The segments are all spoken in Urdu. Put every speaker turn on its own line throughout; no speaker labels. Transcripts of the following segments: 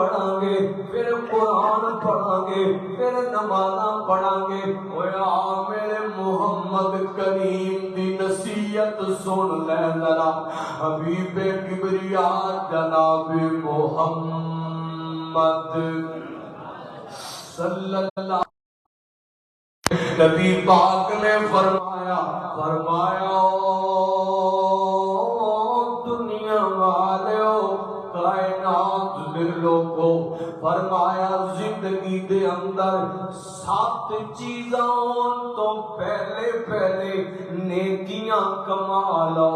پڑھاں گے، پھر قرآن پڑھاں گے، پھر نمازاں پڑھاں گے۔ اویا میرے محمد کریم دی نصیحت سن لے ذرا، حبیب کبریا جناب محمد صلی اللہ نبی پاک نے فرمایا دنیا والیو کائنات دے لوگو، فرمایا زندگی دے اندر 7 چیزاں تو پہلے نیکیاں کما لو،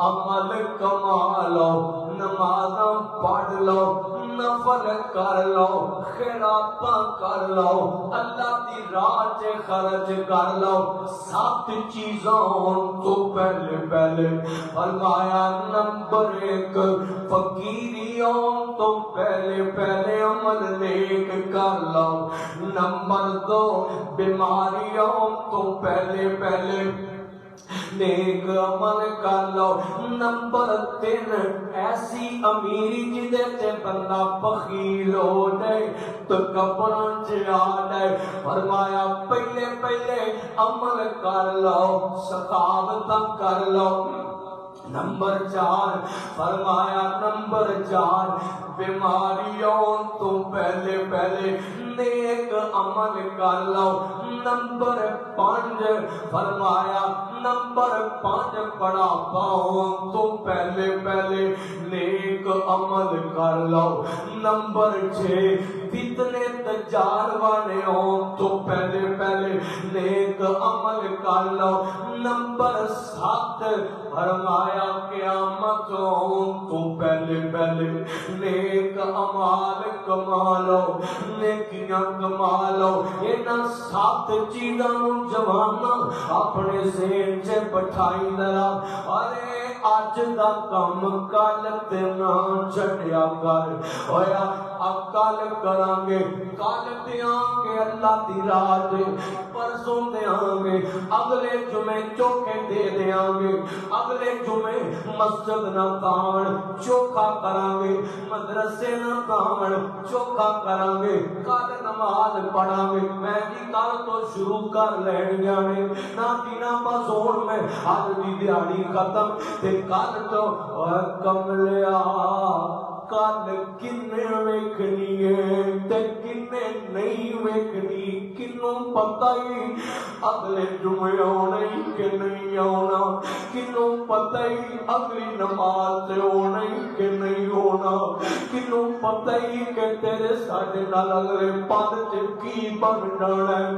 عمل کما لو، نمازاں پڑھ لو، نفل کر لو، خیراتاں کر لو، اللہ دی راہ چے خرچ کر لو۔ 7 چیزاں تو پہلے فرمایا نمبر 1 فقیریوں تو پہلے عمل نیک کر لو، نمبر 2 بیماریوں تو پہلے نیک عمل کر لو، نمبر 3 ایسی امیری جدے تے بندہ بخیل ہو جائے تکبراں چ آ جائے، فرمایا پہلے عمل کر لو، سخاوتاں کر لو۔ نمبر 4 فرمایا بیماریوں تو پہلے نیک عمل کر لو، نمبر 5 فرمایا بڑھاپاؤں تو پہلے نیک عمل کر لو، نمبر 6 فتنے دجال والے ہوں تو پہلے نیک عمل کر لو، نمبر 7 فرمایا قیامت ہوں تو پہلے نیک اعمال کما لو، نیکیاں کما لو۔ انہاں 7 چیزاں نوں جوانا اپنے ذہن چ بٹھائی ذرا، ارے اج دا کم کل تے نہ چھڈیا کر، ہویا کل کراں گے، کل دیاں گے اللہ دی راہ تے، پرسوں دیاں گے، اگلے جمعے چوکھے دے دیاں گے، اگلے جمعے مسجد نہ تان چوکھا کراں گے، مدرسے نہ تان چوکھا کراں گے، کل نماز پڑھاں گے، میں جی کل تو شروع کر لین جانے نہ دینا بس ہون میں اج دی دیہاڑی ختم تے کل تو کملیا کل کنے ویکھنی ہے تے کنے نہیں ویکھنی، کنوں پتہ ہی اگلے جمعے آنا ہی کہ نہیں آنا، کنوں پتہ ہی اگلی نماز سے ہونا ہی کہ نہیں ہونا، کنوں پتہ ہی کہ تیرے ساڈے نال اگلے پد چ کی بن جانا ہے،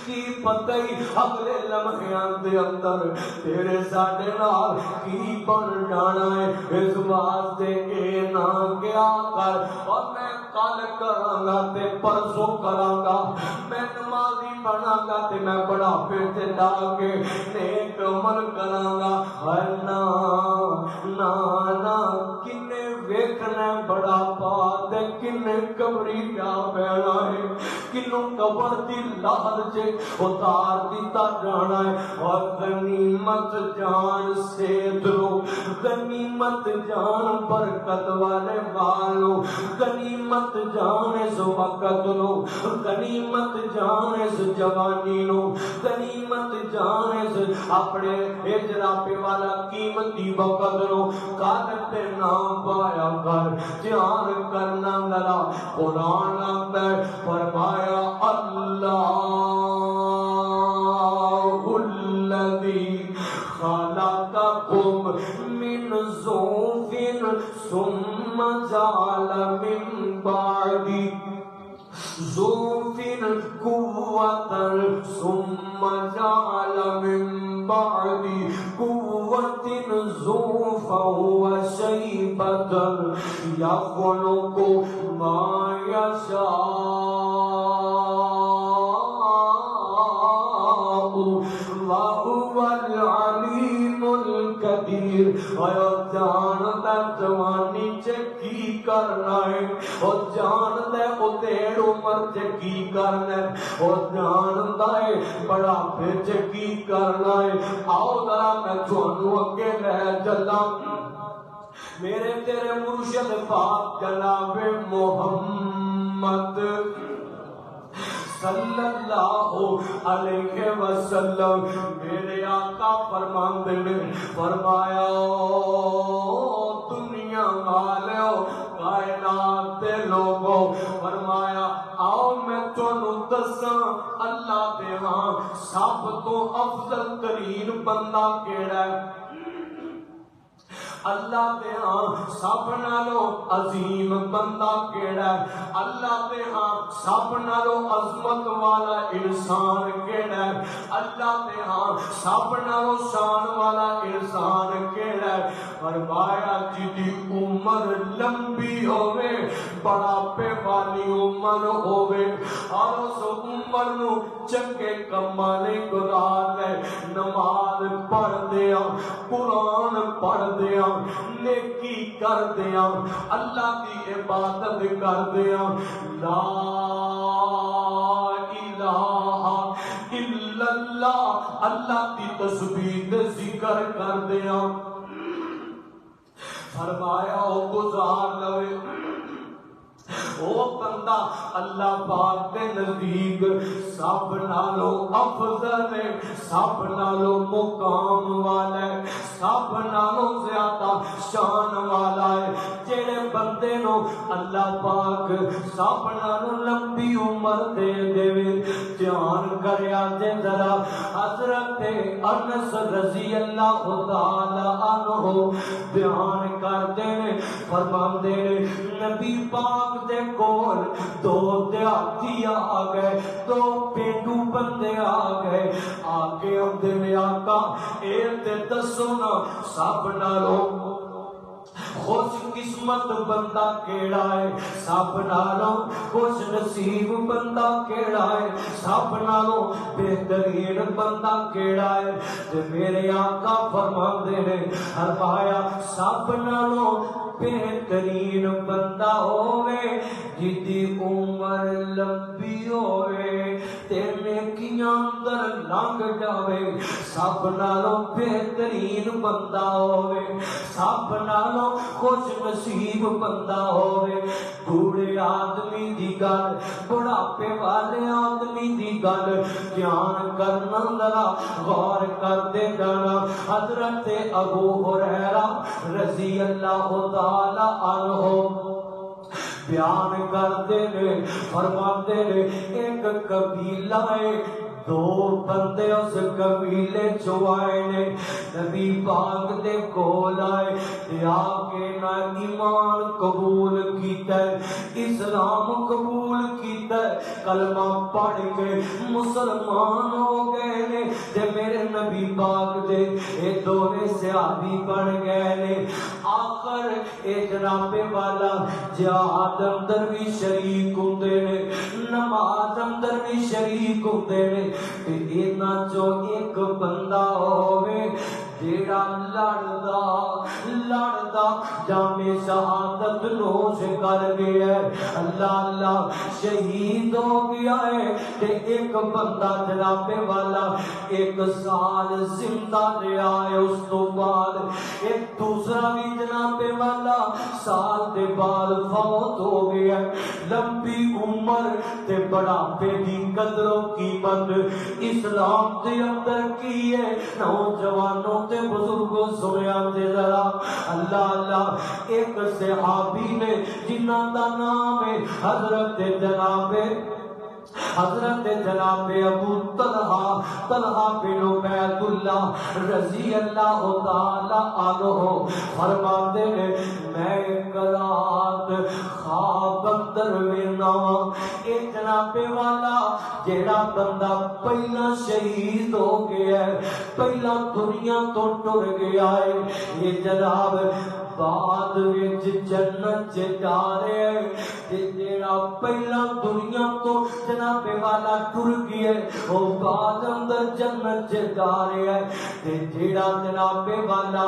کی پتہ ہی اگلے لمحیاں دے اندر تیرے ساڈے نال کی بن جانا ہے۔ اس واسطے اے نہ کیا کر اور میں کل کراں گا تے پرسوں کراں گا، میں نمازی بناں گا تے میں بڑھاپے تے جا کے نیک عمل کراں گا، نا کنے ویکھنا بڑھاپا تے کنے قبری جا پینا ہے، کنوں قبر دی لہر چ اتار دیتا جانا ہے۔ اور غنیمت جان سے دو، غنیمت جان برکت والے والو، غنیمت جان اس وقت لو، غنیمت جان اس جوانی لو، غنیمت جان اس اپنے اجرابے والا قیمتی وقت لو، کالتے نام پایا کر جان کرنا ذرا قرآن آتا ہے، فرمایا اللہ الذی خلقکم من ضعف ثم جعل من بعد ضعف قوة ثم جعل من بعد قوة ضعفا وشيبة يخلق ما يشاء وهو العليم القدير۔ اور جانتا جوانی چ کی کرنا ہے، اور جانتا ہے ادھیڑ عمر چ کی کرنا ہے، اور جانتا ہے بڑھاپے چ کی کرنا ہے۔ آؤ ذرا میں تھانوں اگے لے چلاں، میرے تیرے مرشد پاک جناب محمد صلی اللہ علیہ وسلم میرے آقا فرماندے نے فرمایا دنیا والو کائنات دے لوگو فرمایا آؤ میں تانوں دساں اللہ دے ہاں سب تو افضل ترین بندہ کیڑا ہے اللہ دے ہاں سب نالوں عظیم بندہ کیڑا ہے اللہ دے ہاں سب نالوں عظمت والا انسان کیڑا ہے اللہ دے ہاں سب نالوں شان والا انسان کیڑا ہے فرمایا جدی عمر لمبی ہوئے بڑھاپے والی عمر ہوئے اور اس عمر نو چنگے کماں نے گزار لے نماز پڑھ دیا قرآن پڑھ دیا نیکی کر دیا اللہ کی عبادت کر دیا لا الہ الا اللہ اللہ کی تسبیح ذکر کر دیا فرمایا گزار لوے وہ بندہ اللہ پاک کے نزدیک سب نالوں افضل ہے سب نالوں مقام والا ہے سب نالوں زیادہ شان والا ہے جڑے بندے نو اللہ پاک سب نالوں لمبی عمر دے دے دھیان کریا جے ذرا حضرت انس رضی اللہ تعالی عنہ بیان کرتے نے فرماندے نے نبی پاک دے کول دو دیہاتی آ گئے دو پینڈو بندے آ گئے آگے آندے نے آقا اے تے دسو نا سب نالوں خوش قسمت بندہ کیڑا ہے سب نالوں خوش نصیب بندہ کیڑا ہے سب نالوں بہترین بندہ کیڑا ہے تے میرے آقا فرماندے نے فرمایا سب نالوں بہترین بندہ ہوئے جدی عمر لمبی ہوئے تے نیکیاں اندر لنگ جاوے سب نالوں بہترین بندہ ہوئے سب نالوں خوش نصیب بندہ ہوئے بوڑھے آدمی دی گل بڑھاپے والے آدمی دی گل دھیان کرنا ذرا غور کر دے جانا حضرت ابو ہریرہ رضی اللہ تعالی عنہ بیان کرتے نے فرماتے نے ایک قبیلہ ہے دو بندے اس قبیلے چو آئے نے نبی پاک دے کول آئے تے آکے نہ ایمان قبول کیتا ہے اسلام قبول کیتا ہے کلمہ پڑھ کے مسلمان ہو گئے نے تے میرے نبی پاک دے اے دونے صحابی بن گئے نے آخر اے جناب والا جہاد اندر بھی شریک ہوندے نے نماز اندر بھی شریک ہوندے نے کہ اینا جو ایک بندہ ہوئے جیڑا لڑدا جامع شہادت نوش کر گیا ہے اللہ اللہ شہید ہو گیا ہے کہ ایک بندہ جناب والا ایک سال زندہ رہا ہے اس تو بعد ایک دوسرا بھی جناب والا سال دے بعد فوت ہو گیا ہے لمبی عمر تے بڑھاپے دی قدر و قیمت اسلام دے اندر کی ہے نوجوانوں تے بزرگوں سنیا تے ذرا اللہ اللہ ایک صحابی نے جنہ دا نام ہے حضرت جناب ابو طلحہ بن عبید اللہ رضی اللہ تعالی عنہ فرماتے ہیں میں ایک رات خواب اندر وینا اے جناب والا جیڑا بندہ پہلا شہید ہو گیا ہے پہلا دنیا تو ٹر گیا ہے یہ جناب بعد وچ جنت جا رہے ہیں تے جیڑا پہلا دنیا تو جناب والا ٹر گیا ہے وہ بعد اندر جنت جا رہے ہیں تے جیڑا جناب والا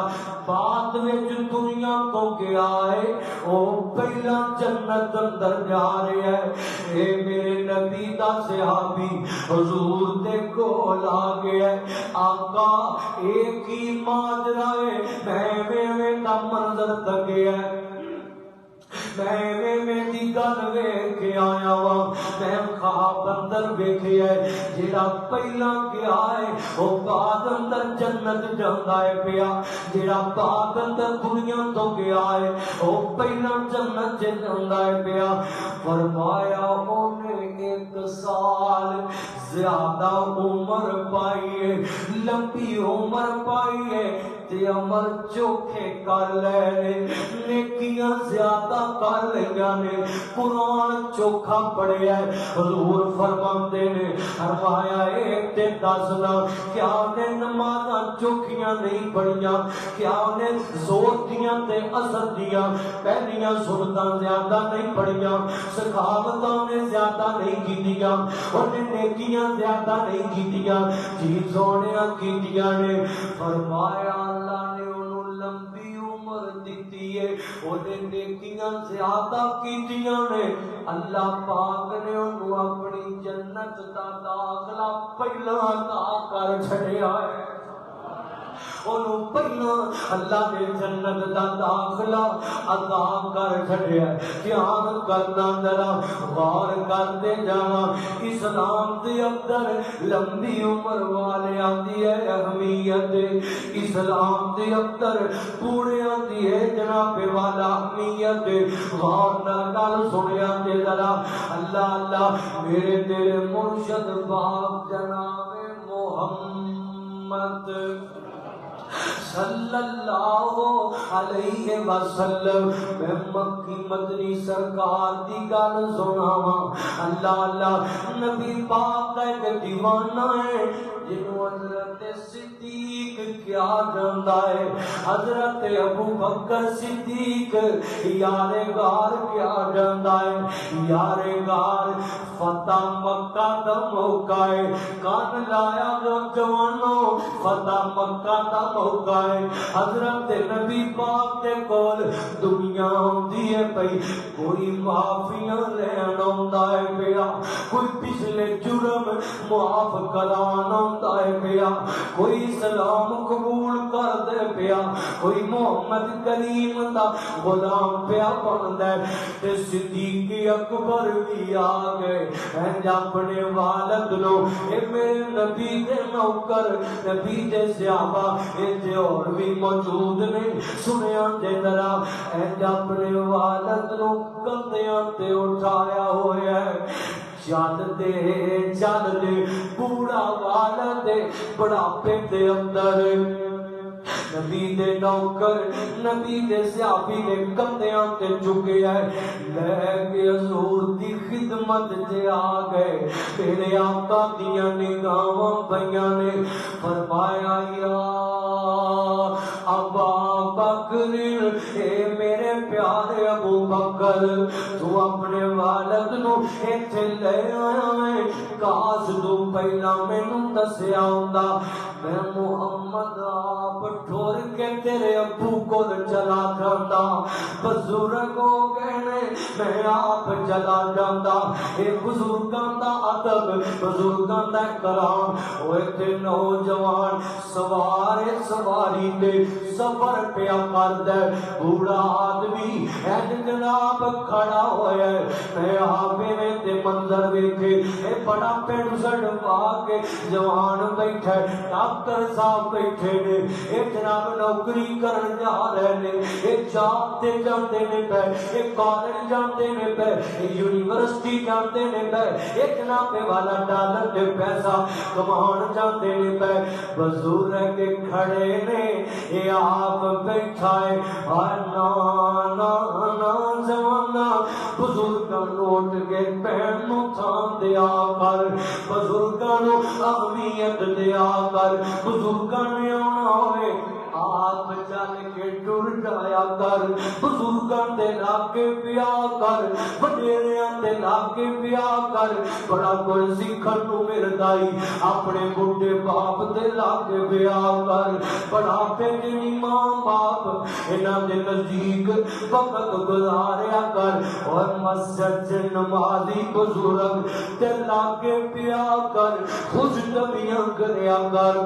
بعد وچ دنیا تو گیا ہے وہ پہلا جنت اندر جا رہے ہیں اے میرے نبی دا صحابی حضور دے کول آ گیا ہے آقا ایک ہی ماجرا ہے میں دا منظر منظر تکے ہے میں دی گل ویکھ کے آیا وا میں خواب اندر ویکھیا ہے جڑا پہلا گیا ہے او بعد اندر جنت جاندا ہے پیا جڑا بعد اندر دنیا تو گیا ہے او پہلا جنت جاندا ہے پیا فرمایا اونے 1 سال زیادہ عمر پائی ہے لمبی عمر پائی ہے تے عمل چوکھے کر لے نیکیاں زیادہ کر لیا نے قرآن چوکھا پڑھیا ہے حضور فرماندے نے فرمایا ایک تے دسنا کیا نے نمازاں چوکھیاں نہیں پڑھیاں کیا نے زور دیاں تے اثر دیاں پہلیاں سنتاں زیادہ نہیں پڑھیاں سخاوتاں نے زیادہ نہیں کیتیاں انہیں نیکیاں زیادہ نہیں کیتیاں جی سونیاں کیتیاں نے فرمایا اللہ نے انہوں لمبی عمر دیتی ہے انہیں نیکیاں زیادہ کیتیاں نے اللہ پاک نے انہوں اپنی جنت دا داخلہ پہلا عطا کر چھڑیا ہے انہوں پہلا اللہ نے جنت دا داخلہ عطا کر چھڑیا ہے دھیان کرنا ذرا غور کرتے جانا اسلام دے اندر لمبی عمر والے آتی ہے اہمیت اسلام دے اندر بوڑھے آتی ہے جناب والا اہمیت غور نہ گل سنیا تے ذرا اللہ اللہ میرے تیرے مرشد باپ جناب محمد صلی اللہ علیہ وسلم میں مکی مدنی سرکار دی گل سناواں اللہ اللہ نبی پاک کا ایک دیوانہ ہے جنہوں حضرت صدیق کیا جاندا ہے حضرت ابو بکر صدیق یار غار کیا جاندا ہے یار غار فتح مکہ دا موقع ہے کان لایا نوجوانوں فتح مکہ دا موقع ہے حضرت نبی پاک دے کول دنیا ہوندی ہے پئی کوئی معافیاں لین آوندا ہے پیا کوئی پچھلے جرم معاف کران آوندا ہے پیا کوئی سلام قبول کر دے پیا کوئی محمد کریم دا غلام پیا بندا ہے تے صدیق اکبر بھی آ گئے اپنے والد نو اے میرے نبی دے نوکر نبی دے صحابہ اے اور بھی موجود نہیں سنیا دے ذرا اپنے والد نو کندیاں تے اٹھایا ہویا ہے چل دے بوڑھا والد بڑھاپے دے اندر نبی دے نوکر نبی دے صحابی نے کندیاں تے چکے ہے لے کے حضور دی خدمت جے آ گئے میرے آقا دیاں نگاہاں پئیاں نے فرمایا یا ابا بکر اے میرے پیارے ابو بکر تو اپنے والد نو ایتھے لے آیا ہے کاش تو پہلا مینوں دسیا ہوندا میں محمد آپ ٹھور کے تیرے ابو کو چلا جاتا بزرگ ہو گئے میں آپ چلا جاتا اے بزرگاں دا ادب بزرگاں دا کرام ہوئے تے نوجوان سواری تے سفر پیا کر دے بوڑھا آدمی جناب کھڑا ہویا ہے میں آپ میں تے منظر ویکھے اے بڑا پینٹ شرٹ پا کے جوان بیٹھا ڈاکٹر صاحب بیٹھے نے اے جناب نوکری کرن جا رہے نے اے جاب تے جاندے نے پے اے کالج جاندے نے پے اے یونیورسٹی جاندے نے پے اے جناب والا ڈالر تے پیسہ کمان جاندے نے پے بزرگ کے کھڑے نے اے آپ بیٹھا ہے نا زمانہ بزرگاں نوٹ کے پہن نو تھام دیا کر بزرگاں نو اہمیت دیا کر بزرگاں نے آنا ہوئے آپ چل کے ٹر جایا کر بزرگاں دے لاگے پیا کر وڈیریاں دے لاگے پیا کر بڑا کچھ سیکھن نو ملدا ائی اپنے بڈھے باپ دے لاگے پیا کر بڑا پیجنی ماں باپ انہاں دے نزدیک وقت گزاریا کر اور مسجد سے نمازی بزرگ دے لاگے پیا کر خوش طبیاں کریا کر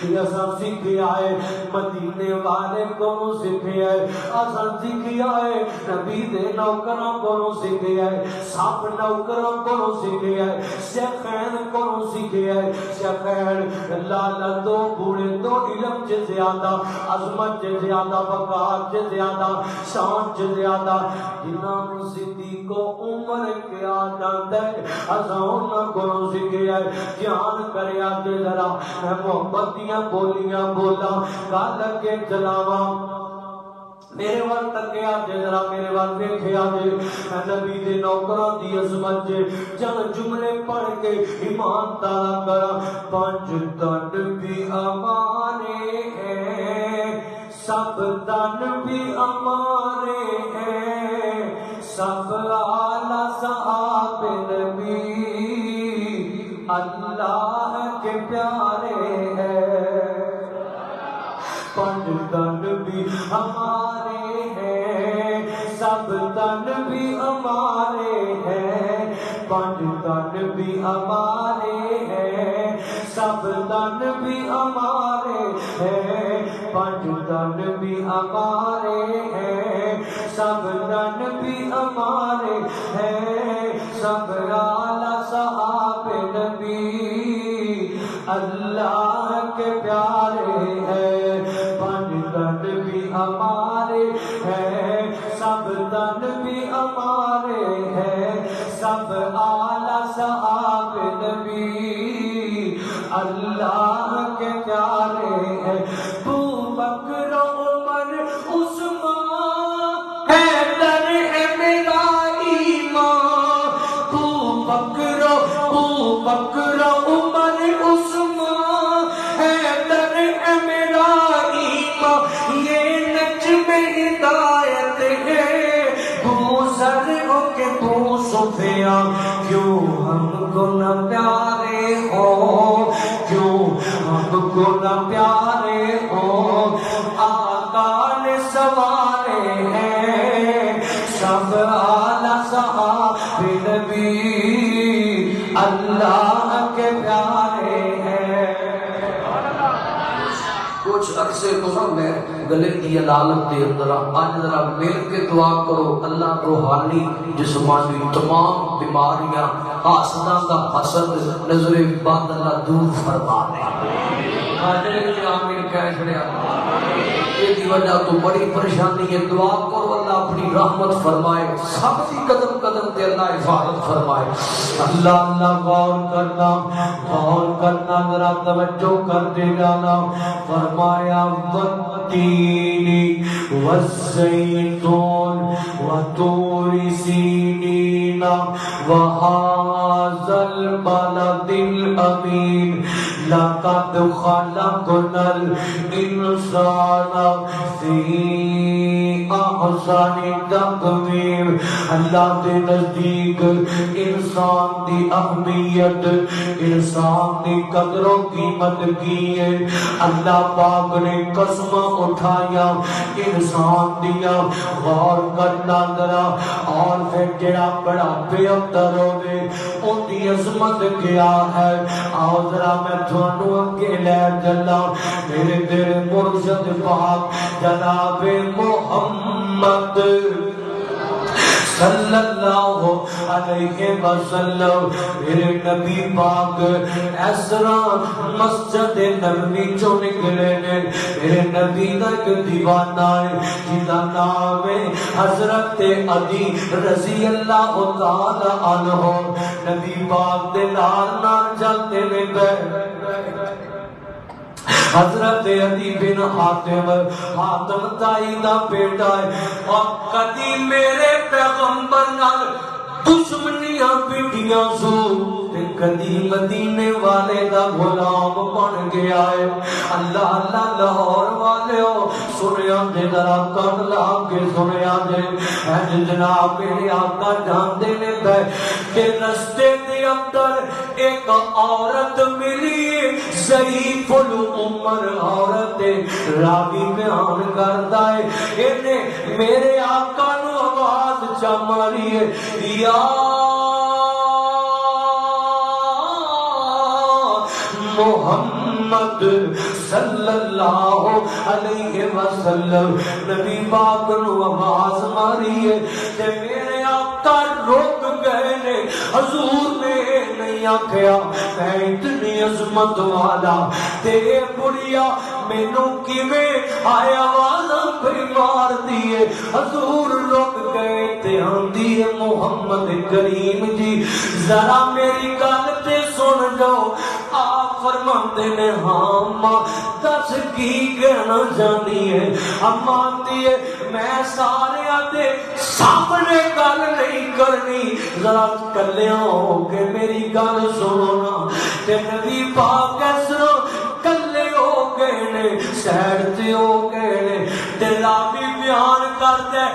یہ سب سیکھے آئے مدینے والے کو سیکھے آئے اصل سیکھے آئے نبی دے نوکروں کو سیکھے آئے سب نوکروں کو سیکھے آئے شیخین کو سیکھے آئے شیخین لالا دو بوڑھے دو علم سے زیادہ عظمت سے زیادہ وقار سے زیادہ شان سے زیادہ جنہوں صدیق کو عمر کیا جاتا ہے ازاؤں کو سیکھے آئے جان کرے آتے ذرا محبت دیاں بولیاں بولا گال کے جلاوا میرے وقت تک آجے ذرا میرے وقت دیکھے آجے نبی دے نوکران دی عظمت جے چند جملے پڑھ کے ایمان تعالیٰ کرا پانچ دن بھی ہمارے ہیں سب دن بھی ہمارے ہیں سب اعلیٰ صحاب نبی اللہ کے پیارے ہیں پانچ دن بھی ہمارے ہیں سب دن بھی ہمارے ہیں پانچ دن بھی ہمارے ہیں سب دن بھی ہمارے ہیں پانچ دن بھی ہمارے ہیں سب دن بھی ہمارے ہیں سب اعلیٰ صحاب نبی اللہ کے پیارے ہیں پانچ دن بھی ہمارے ہیں سب دن بھی ہمارے ہیں سب اعلیٰ صحاب نبی اللہ کے پیارے ہیں ابو بکر عمر عثمان حیدر ہے میرا ایمان ابو بکر عمر عثمان حیدر ہے میرا ایمان یہ نجم ہدایت ہے گوزر ہو کے تو سفیان کیوں ہم کو نہ پیارے ہو کیوں ہم کو نہ پیارے ہو آقا نے سوارے ہیں سب اعلیٰ صحاب نبی اللہ کے پیارے ہیں کچھ عرصے تو میں گلے کی علالت دے اندر آج ذرا مل کے دعا کرو اللہ روحانی جسمانی تمام بیماریاں حاسداں دا حسد نظر بد اللہ دور فرما دے آمین کہہ چھڑیا یہ دی وجہ تو بڑی پریشانی ہے دعا کرو اللہ اپنی رحمت فرمائے سب کی قدم قدم تے اللہ حفاظت فرمائے اللہ غور کرنا ذرا توجہ کرتے جانا فرمایا والتین والزیتون وطور سینین وهذا البلد الامین لقد خلقنا الانسان فی احسن تقویم اللہ کے نزدیک انسان دی اہمیت انسان دی قدر و قیمت کی ہے اللہ پاک نے قسم اٹھایا انسان دیا غور کرنا ذرا اور پھر جڑا بڑا بے اندر ہوگے ان دی عظمت کیا ہے آؤ ذرا میں تھانو اگے لے چلا میرے تیرے مرشد پاک جناب محمد صلی اللہ علیہ وسلم میرے نبی پاک اس طرح مسجد نبوی چوں نکلے نے میرے نبی دا ایک دیوانہ ہے جدا نام ہے حضرت علی رضی اللہ تعالی عنہ نبی پاک دے نال نال چلتے نے گئے حضرت علی بن حاتم تائی دا بیٹا ہے اور کدی میرے پیغمبر نال دشمنیاں پیٹیاں سو کدی مدینے والے دا غلام بن گیا ہے اللہ اللہ لاہور والے ہو سنیا دے ذرا کان لا کے سنیا دے اے جناب میرے آقا جانتے نے کہ رستے دے اندر ایک عورت ملی ضعیف العمر عورت راوی بیان کرتا ہے انہیں میرے آقا نو آواز چا ماری ہے یا محمد محمد صلی اللہ علیہ وسلم نبی پاک نو آواز ماری ہے تے میرے آقا رک گئے نے حضور نے نہیں آکھیا میں اتنی عظمت والا تے بڑیا مینوں کیویں آیا آواز پہ مار دیے حضور رک گئے تے آندی ہے محمد کریم جی ذرا میری گل تے سن جاؤ آپ فرماندے نے ہاں ماں دس کی کہنا جانی ہے اماں آندی ہے میں سارے آتے سامنے گل نہیں کرنی ذرا کلیاں ہو کے میری گل سنو تے نبی پاک اسرو کلے ہو گئے نے سیڈ تے ہو گئے نے دلا بھی بیان کرتے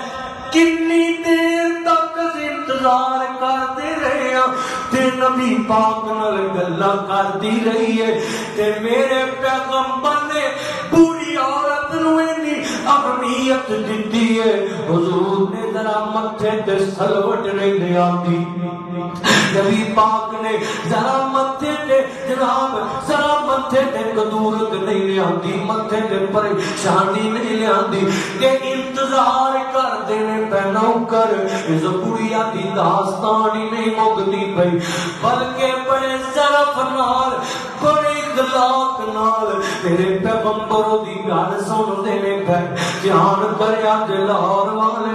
کتنی دیر تک انتظار کرتے رہے ہیں تے نبی پاک نال گلاں کرتی رہی ہے تے میرے پیغمبر نے بوڑھی عورت نو اتنی اہمیت دیتی ہے حضور نے ذرا متھے تے سلوٹ نہیں لے آتی نبی پاک نے ذرا متھے تے جناب ذرا متھے تے قدورت نہیں لے آتی متھے تے پریشانی نہیں لے آتی کہ انتظار کر دینے پہنو کر اس بڑھیا دی داستان ہی نہیں مکتی پئی بلکہ بڑے ظرف نال بڑے اخلاق نال تیرے پیغمبر دی گل سن دینے پہ دھیان کریا تے لاہور والے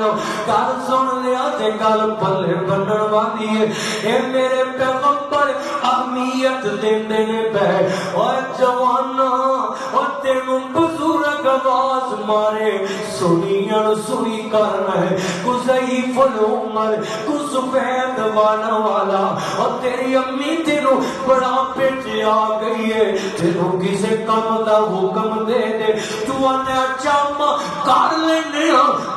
گل سن لیا تے گل پلے بنن والی ہے اے میرے پیغمبر اہمیت دیندے نے پہ او جوانا او تینوں بزرگ آواز مارے سنیاں سنی کرنا ہے کو ضعیف العمر کو سفید وانا والا اور تیری امی تینوں بڑا پیچھے آ گئی ہے تینوں کسے کم دا حکم دے دے تو آنے اچھا کر لینے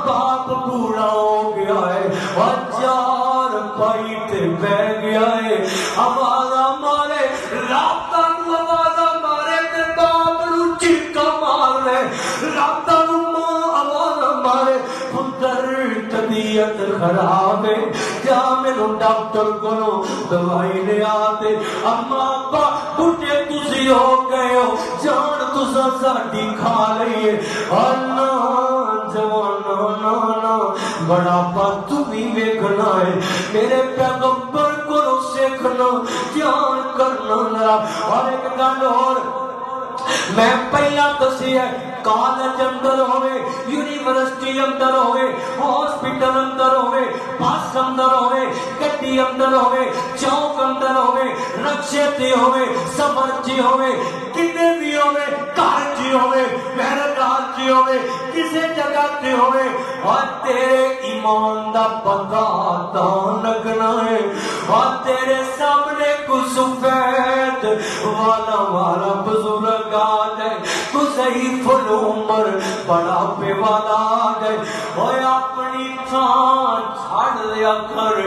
باپ بوڑھا ہو گیا ہے اور چار پائی تے بہ گیا ہے آواز مارے رابطہ نو آواز مارے تے باپ نو چکا مار لے رابطہ نو آواز مارے پتر طبیعت خراب ہے کیا میرے ڈاکٹر کو دوائی لے آتے اما ابا بڑھے تسی ہو گئے ہو جان تسا ساڈی کھا لئیے اور نا جوانا نا بڑا بات تمہیں ویکھنا ہے میرے پیغمبر کو سیکھنا جان کرنا ذرا اور ایک گل اور میں پہلا دسی ہے کالج اندر ہوئے یونیورسٹی اندر ہوئے ہاسپٹل اندر ہوئے بس اندر ہوئے گڈی اندر ہوئے چوک اندر ہوئے رکشے تے ہوئے سفر چی ہوئے کنے بھی ہوئے گھر چی ہوئے مہرگار چی ہوئے کسے جگہ تے ہوئے اور تیرے ایمان دا پتہ دان لگنا ہے اور تیرے سامنے کو سفید والا بزرگ آ جائے کو ضعیف العمر بڑا پہ والا آ جائے اور اپنی تھان چھاڑ لیا کر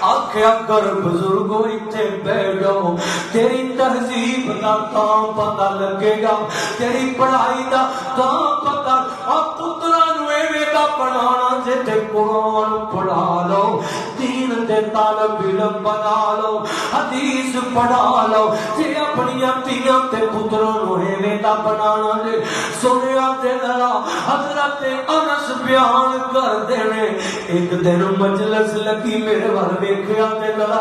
آکھیا کر بزرگوں اتنے بیٹھ جاؤ تیری تہذیب دا کام پتہ لگے گا تیری پڑھائی دا کام پتہ اور پترا نوے دا پڑھانا سے تے قرآن پڑھا لو دین دے طالب علم بنا لو حدیث پڑھا لو تے اپنی تیاں تے پتروں نوے دا بنانا دے سنیا تے ذرا حضرت انس بیان کر دینے ایک دن مجلس لگی میرے وال ویکھیا تے ذرا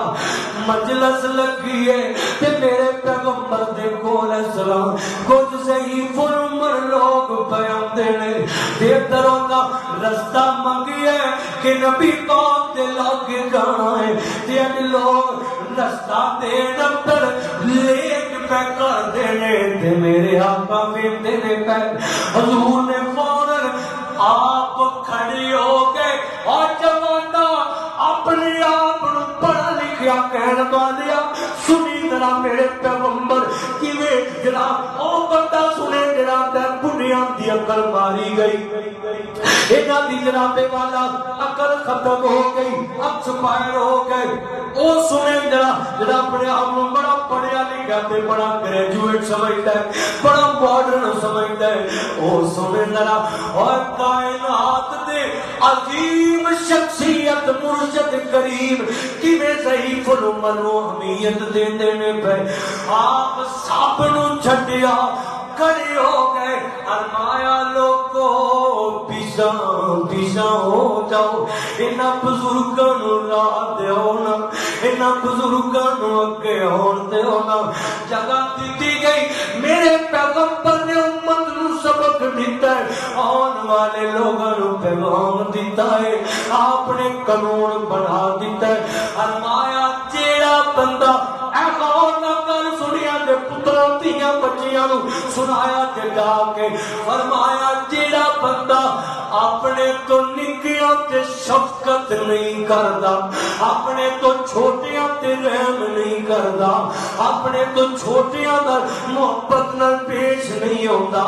مجلس لگی ہے تے میرے پیغمبر دے کول سلام کچھ ضعیف العمر لوگ بیان دینے تے دروں دا رستہ منگیا کہ نبی پاک دے لاگے جانا ہے تے ان لوگ رستہ دے نمبر لیٹ پہ کر دینے تے میرے آقا میں دینے پہ حضور نے فوراً آپ کھڑی ہو گئے اور جوانا اپنی آپ پڑھا لکھیا کہنا والیا سنی ذرا میرے پیغمبر کیویں جناب او بندہ سنے جناب تے بنیاد دی عقل ماری گئی اینا دی جناب والا عقل ختم ہو گئی اب چھپائے ہو گئے او سنے جناب اپنے آپ کو بڑا پڑھیا لکھا تے بڑا گریجویٹ سمجھتا ہے بڑا ماڈرن سمجھتا ہے او سنے ذرا اور کائنات دے عظیم شخصیت مرشد کریم کیویں ضعیف العمر نو اہمیت دیندے نے پے آپ سب نو چھڈیا کھڑے ہو گئے فرمایا لوگو پیچھا پیچھا ہو جاؤ انہاں بزرگاں نو راہ دیو نا انہاں بزرگاں نو اگے ہون دیو نا جگہ دتی گئی میرے پیغمبر نے امت نو سبق دیتا ہے آن والے لوگاں نو پیغام دیتا ہے آپ نے قانون بنا دیتا ہے فرمایا جیڑا بندہ اے غور نہ کر سنیا دے پتراں تیاں بچیاں نو سنایا تے جا کے فرمایا جیڑا بندہ اپنے تو نکیاں تے شفقت نہیں کردا اپنے تو چھوٹیاں تے رحم نہیں کردا اپنے تو چھوٹیاں دا محبت نال پیش نہیں ہوندا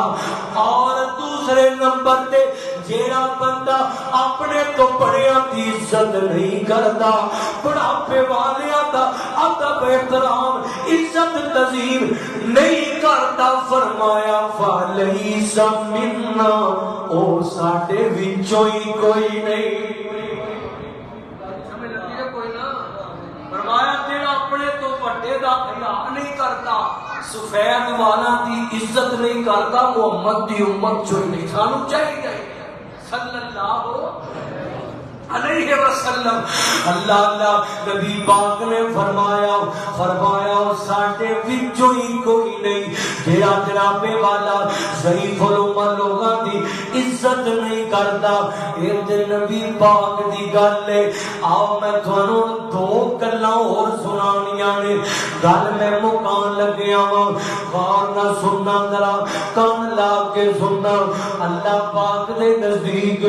اور دوسرے نمبر تے جیڑا بندہ اپنے تو بڑیاں دی عزت نہیں کردا بڑھاپے والیاں دا ادب احترام عزت تزیم نہیں کرتا فرمایا فلیس منا او ساڈے وچوں ہی کوئی نہیں سمجھ لگی ہے کوئی نہ فرمایا جیڑا اپنے تو بڑے دا حیا نہیں کرتا سفید والا دی عزت نہیں کرتا محمد دی امت چوں نہیں سانو چاہیے صلی اللہ علیہ وسلم اللہ اللہ نبی پاک نے فرمایا ساڈے وچوں ہی کوئی نہیں جیڑا جنابے والا ضعیف العمر لوگاں دی عزت نہیں کردا اے تے نبی پاک دی گل ہے آؤ میں تھانوں دو گلاں اور سنانیاں نے گل میں مکان لگیا وا غور نہ سننا ذرا کان لا کے سننا اللہ پاک دے نزدیک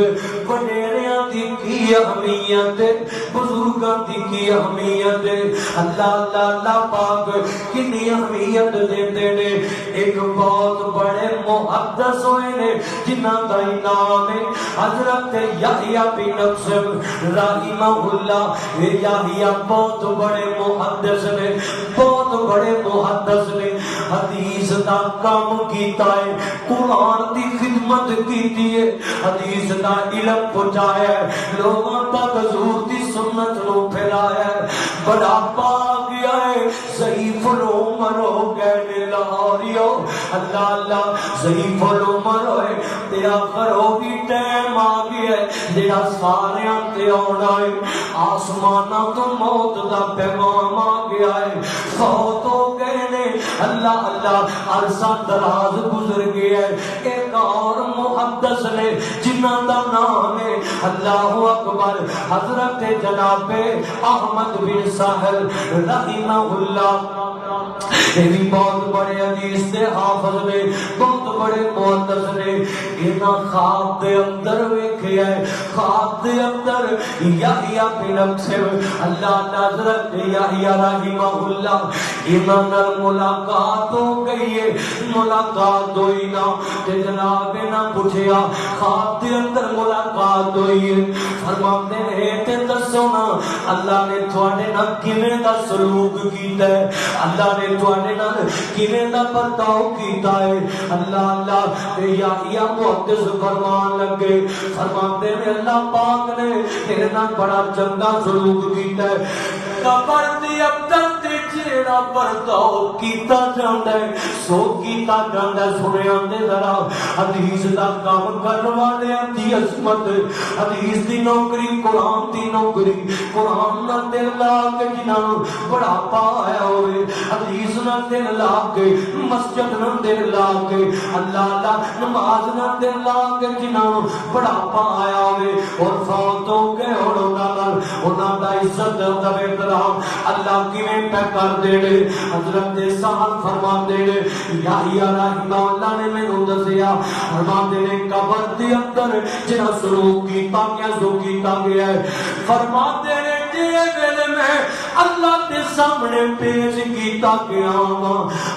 وڈیریاں دی کی اہمیت بزرگاں دی کی اہمیت اللہ پاک کتنی اہمیت دیتے نے ایک بہت بڑے محدث ہوئے نے جنہاں دا نام ہے حضرت یحییٰ بن نقشم رحمہ اللہ یہ یحییٰ بہت بڑے محدث نے بہت بڑے محدث نے حدیث دا کام کیتا ہے قرآن دی خدمت کیتی ہے حدیث دا علم پہنچایا ہے لوگوں تک حضور دی سنت نو پھیلایا ہے بڑا پا گیا ہے ضعیف العمر ہو گئے نے لاہوریو اللہ اللہ ضعیف العمر ہوئے تے آخر ہوگی ٹائم آ گیا ہے جڑا سارے تے آنا ہے آسمانہ تو موت دا پیغام آ گیا ہے فوت ہو گئے نے اللہ اللہ عرصہ دراز گزر گیا ہے ایک اور محدث نے جنہ دا نام ہے اللہ اکبر حضرت جناب احمد بن سہل رحمہ اللہ یہ بھی بہت بڑے حدیث دے حافظ نے بہت بڑے محدث نے انہاں خواب دے اندر ویکھیا ہے خواب دے اندر یحییٰ بن نقشم اللہ حضرت یحییٰ رحمہ اللہ انہاں نال ملاقات ہو گئی ہے ملاقات ہوئی نا تے جناب نے پوچھیا خواب دے اندر ملاقات ہوئی ہے فرماتے ہیں تے دسو نا اللہ نے تواڈے نال کیویں دا سلوک کیتا ہے اللہ نے تواڈے نال کیویں دا برتاؤ کیتا ہے اللہ اللہ تے یحییٰ محدث فرمان لگے فرماتے ہیں اللہ پاک نے تیرے نال بڑا چنگا سلوک کیتا ہے قبر دی اندر تے جیڑا برتاؤ کیتا جاندا ہے سو کیتا جاندا ہے سنیا دے ذرا حدیث دا کام کرن والے دی عظمت حدیث دی نوکری قرآن دی نوکری قرآن نال دل لا کے جنہاں بڑا پایا ہوئے حدیث نال دل لا کے مسجد نال دل لا کے اللہ اللہ نماز نال دل لا کے جنہاں بڑا پایا ہوئے اور فوت ہو گئے اور انہاں دا عزت دا اللہ کیویں پہ کر دے حضرت سہل فرماتے نے یحییٰ رحمہ اللہ نے مینوں دسیا فرماتے نے قبر دے اندر جڑا سلوک کیتا گیا سو کیتا گیا ہے فرماتے نے جے ویلے میں اللہ دے سامنے پیش کیتا گیا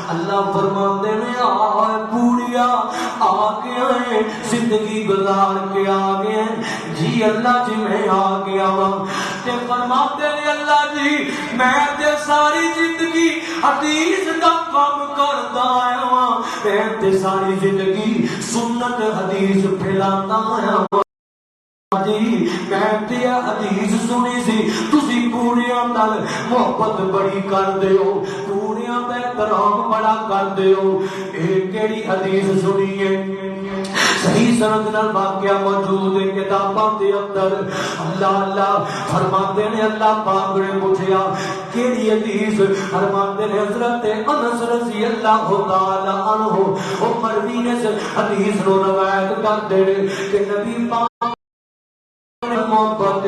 اللہ فرماتے نے آ بوڑھیا آ گیا ہے زندگی گزار کے آ گیا جی اللہ جی میں آ گیا تے فرماتے نے اللہ جی میں تے ساری زندگی حدیث دا کام کردا آیا ہاں میں تے ساری زندگی سنت حدیث پھیلاندا آیا جی میں تے حدیث سنی سی تسی کوڑیاں نال محبت بڑی کردے ہو کوڑیاں دا احترام بڑا کردے ہو اے کیڑی حدیث سنی ہے صحیح سند نال واقعہ موجود ہے کتاباں دے اندر اللہ فرماتے نے اللہ پاک نے پوچھیا کیڑی حدیث فرماتے نے حضرت انس رضی اللہ تعالی عنہ او مروی نے حدیث نو روایت کرتے ہیں کہ نبی پاک محبت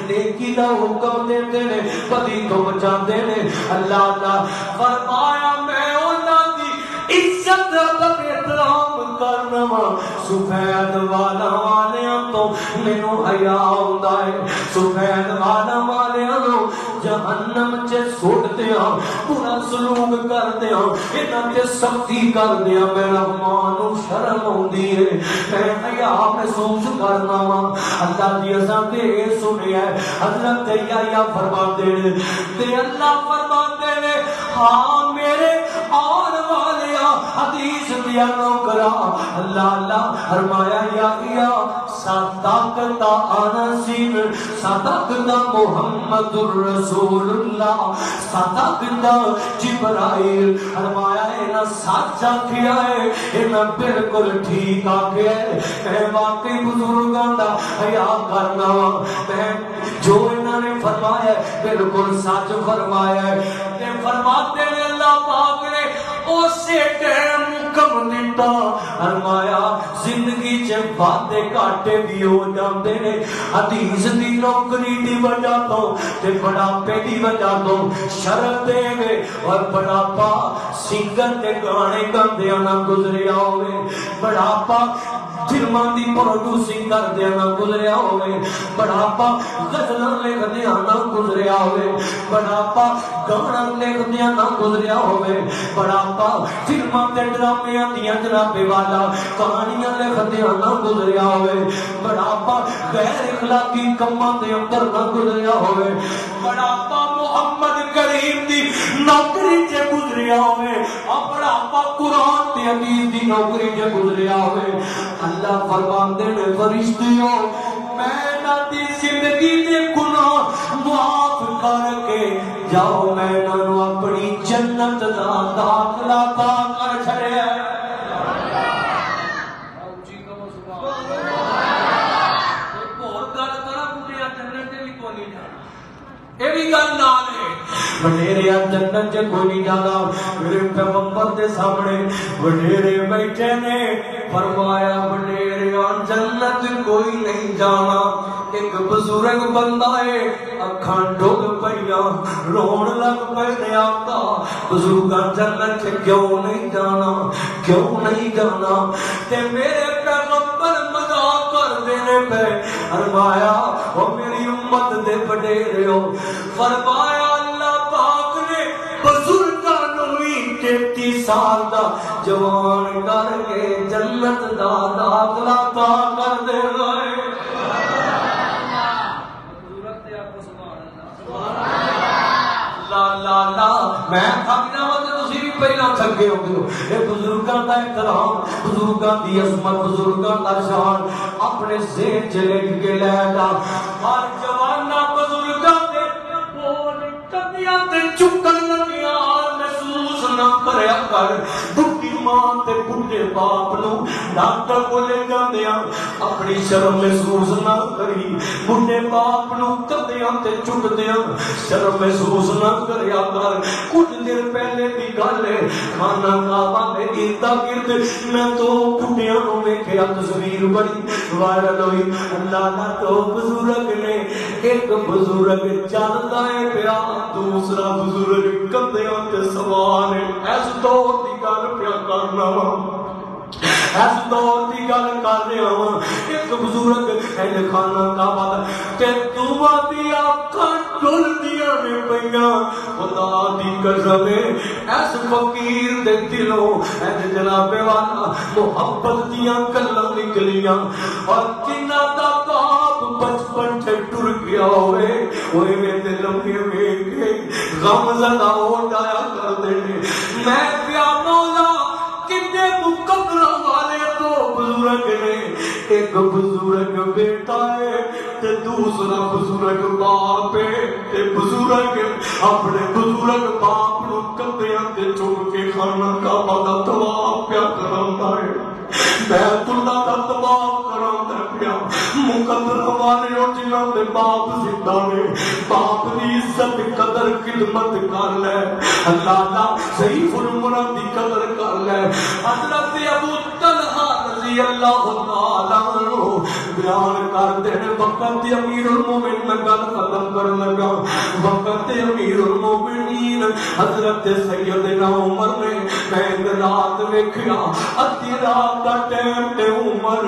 نیکی دا حکم دیتے ہیں بدی تو بچاتے ہیں اللہ فرمایا میں انہاں دی عزت ادب احترام کرنا وا سفید والا والیاں تو مینوں حیا ہوندا ہے سفید والا والیاں نو جہنم چ سٹ دیاں برا سلوک کر دیاں انہاں تے سختی کر دیاں میرا ماں نو شرم ہوندی ہے میں حیا محسوس کرنا وا اللہ دی اساں تے سنیا حضرت یحییٰ فرماتے ہیں تے اللہ فرماتے ہیں ہاں میرے آن والے حدیث دیا نوکرا اللہ فرمایا یحییٰ صدقت انس صدقت محمد الرسول اللہ صدقت جبرائیل فرمایا انہاں سچ آکھیا ہے انہاں بالکل ٹھیک آکھیا ہے میں واقعی بزرگاں دا حیا کرنا میں جو انہوں نے فرمایا ہے بالکل سچ فرمایا ہے کہ فرماتے ہیں اللہ پاک نے اسے ٹائم حکم دیتا فرمایا زندگی چ وعدے گھاٹے بھی ہو جاندے نے حدیث دی نوکری دی وجہ تو تے بڑھاپے دی وجہ تو شرط دے گے اور بڑھاپا سنگر تے گانے گاندیاں نہ گزریا ہوئے بڑھاپا فلماں دی پروڈیوسنگ کردیاں نہ گزریا ہوئے بڑھاپا غزلاں لکھدیاں نہ گزریا ہوئے بڑھاپا گانا لکھدیاں نہ گزریا ہوئے بڑھاپا فلماں تے ڈرامے دیاں جناب والا کہانیاں لکھدیاں نہ گزریا ہوئے بڑھاپا غیر اخلاقی کماں دے اندر نہ گزریا ہوئے بڑھاپا محمد کریم دی نوکری تے گزریا ہوئے اور بڑھاپا قرآن تے حدیث دی نوکری تے گزریا ہوئے اللہ فرماندے نے فرشتیوں میں نہ دی زندگی دے گناہ معاف کر کے جاؤ میں نہ اپنی جنت دا داخلہ عطا کر چھڑیا وڈیرے جنت چ کوئی نہیں جانا میرے پیغمبر دے سامنے وڈیرے بیٹھے نے فرمایا وڈیرے جنت کوئی نہیں جانا ایک بزرگ بندہ ہے اکھاں ڈگ پئیاں رون لگ پے آتا بزرگ جنت چ کیوں نہیں جانا تے میرے پیغمبر مذاق کر دینے پہ فرمایا او میری امت دے وڈیرے ہو فرمایا سال دا جوان کر کے جنت دا داخلہ عطا کر دے گئے میں تھک جاواں تے تسی بھی پہلا تھکے ہو اے بزرگاں دا احترام بزرگاں دی عظمت بزرگاں دا شان اپنے ذہن چ لکھ کے لے جا ہر جواناں بزرگاں دے بول کدیاں تے چکن لگیاں نہ کریا کر بڈھی ماں تے بڈھے باپ نو ڈاکٹر کو لے جاندیاں اپنی شرم محسوس نہ کری بڈھے باپ نو کدیاں تے چکدیاں شرم محسوس نہ کریا کر کچھ دن پہلے دی گل ہے خانہ کعبہ دے اردا گرد میں تو بڈھیاں نو ویکھیا تصویر بڑی وائرل ہوئی اللہ تو بزرگ نے ایک بزرگ چلدا ہے پیا دوسرا بزرگ کندیاں تے سوار اس دور دی گل پیا کرنا اس دور دی گل کر رہا ہوں ایک بزرگ این خانہ کعبہ تے دعا دی آنکھاں ڈلدیاں نے پئیاں خدا دی قسم اس فقیر دے دلوں این جناب والا محبت دیاں گلاں نکلیاں اور جنہاں دا باپ بچپن سے ٹر گیا ہوئے اوے میرے لمبے ویکھے غم زدہ ہو جایا کر دے میں پیا مولا کتنے مقدر والے تو بزرگ بزرگ نے، ایک بزرگ بیٹا ہے تے دوسرا بزرگ باپ ہے، تے بزرگ اپنے بزرگ باپ نو کندھیاں تے چک کے خانہ کعبہ دا طواف پیا کراندا ہے، بیت اللہ دا طواف کراندا پیا۔ مقدر والے جنہاں دے باپ زندہ نے، باپ دی عزت قدر خدمت کر لے، اللہ دا سیف المراد دی قدر کر لے۔ حضرت ابو طلحہ رضی اللہ تعالیٰ عنہ بیان کر دے وقت امیر المومنین میں گل ختم کر لگا، وقت امیر المومنین حضرت سیدنا عمر نے میں رات ویکھیا، ادھی رات دا ٹائم تے عمر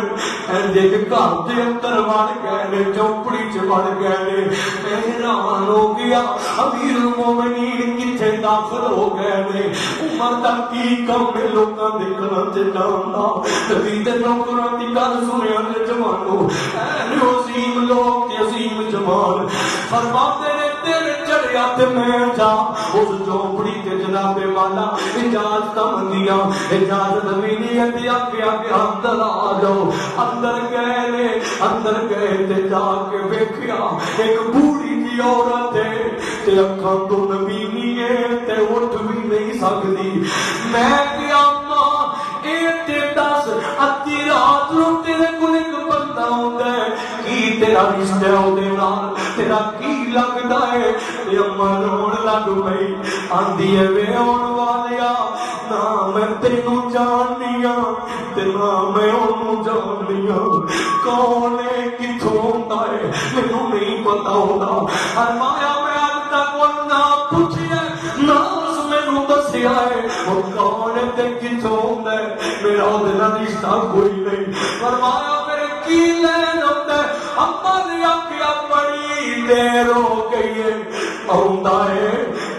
اندے گھر دے اندر وڑ گئے نے، چوپڑی چ وڑ گئے نے، میں حیران ہو گیا امیر المومنین کتھے داخل ہو گئے نے، عمر دا کی کم ہے لوکاں دے گھراں تے جاندا، نبی دے نوکراں دی گل سنیا تے جوانو اے عظیم لوگ تے عظیم جوان فرماتے نے تیرے چڑھیا تے میں جا اس چوپڑی تے جناب والا اجازت منگیا، اجازت ملی تے آگے آگے اندر آ جاؤ، اندر گئے نے، اندر گئے تے جا کے ویکھیا ایک بوڑھی جی عورت ہے تے اکھاں تو نبی نہیں ہے تے اٹھ بھی نہیں سکدی، میں کیا ماں اے تے دس ادھی رات نو تیرے کول ایک بندہ ہوندا ہے کی تیرا رشتہ اودے نال تیرا کی لگدا ہے؟ تے اماں رون لگ پئی، آندی ہے وے آن والیا نہ میں تینوں جاننی ہاں تے نہ میں اونوں جاننی ہاں، کون ہے کتھوں ہوندا ہے مینوں نہیں پتہ ہوندا، فرمایا میں اج تک وہ نہ پوچھیا نہ اس مینوں دسیا ہے وہ کون ہے تے کتھوں ہوندا ہے، میرا اودے نال رشتہ کوئی نہیں، فرمایا میرے کی لین ہوندا ہے، اماں نے آکھیا بڑی دیر ہو گئی ہے، آوندا ہے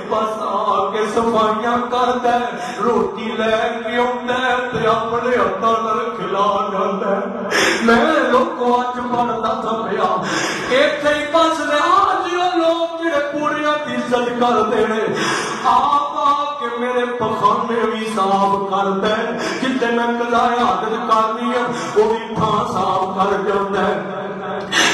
بس آ کے صفائیاں کردا ہے، روٹی لے کے آوندا ہے تے اپنے ہاتھاں نال کھلا جاندا ہے، میں لوگوں اج پڑھدا تھا پیا ایتھے ہی بس نے آج لوگ جڑے پوریاں دی عزت کردے نے آپ آ کے میرے پخانے بھی صاف کردا ہے، جتنے میں قضائے حاجت کرنی ہے وہ بھی تھاں صاف کر جاندا ہے،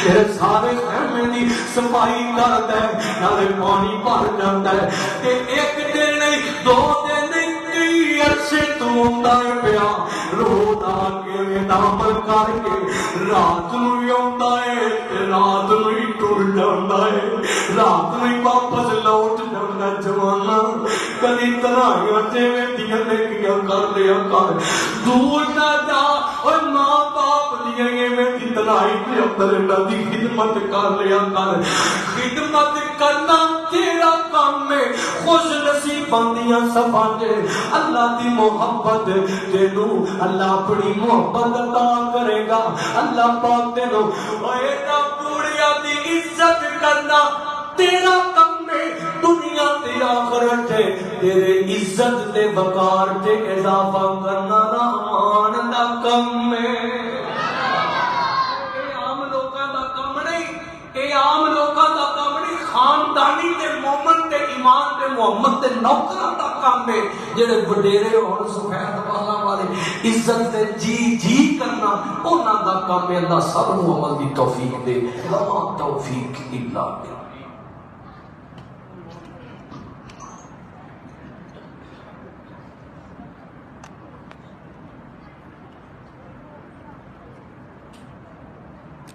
میرے سارے خیمے دی صفائی کردا ہے، نالے پانی بھر جاندا ہے، تے ایک دن نہیں دو دن نہیں کئی عرصے تو ہوندا ہے پیا، روز آ کے عمل کر کے رات نو ہی آوندا ہے تے رات نو ہی ٹر جاندا ہے، رات نو ہی واپس لوٹ جاندا جوانا، کدی تنہائیاں جویں دیاں نیکیاں کر لیا کر، دور نہ جا اور ماں باپ دیاں ایویں دی تنہائی دے اندر انہاں دی خدمت کر لیا کر، خدمت کرنا تیرا کام ہے، خوش نصیباں دیاں صفاں اللہ دی محبت تینوں اللہ اپنی محبت عطا کرے گا، اللہ پاک تینوں اے نا بوڑھیا دی عزت کرنا تیرا کم ہے، دنیا تے آخرت ہے تیرے عزت تے وقار تے اضافہ کرنا رحمان دا کم ہے، اے عام لوکاں دا کم نہیں، اے عام لوکاں دا کم نہیں، خاندانی تے مومن تے ایمان تے محمد تے نوکراں دا کم ہے، جڑے وڈیرے اور سفید بالاں والے عزت تے جی جی کرنا انہاں دا کم ہے، اللہ سب نو عمل دی توفیق دے، وما توفیق الا باللہ۔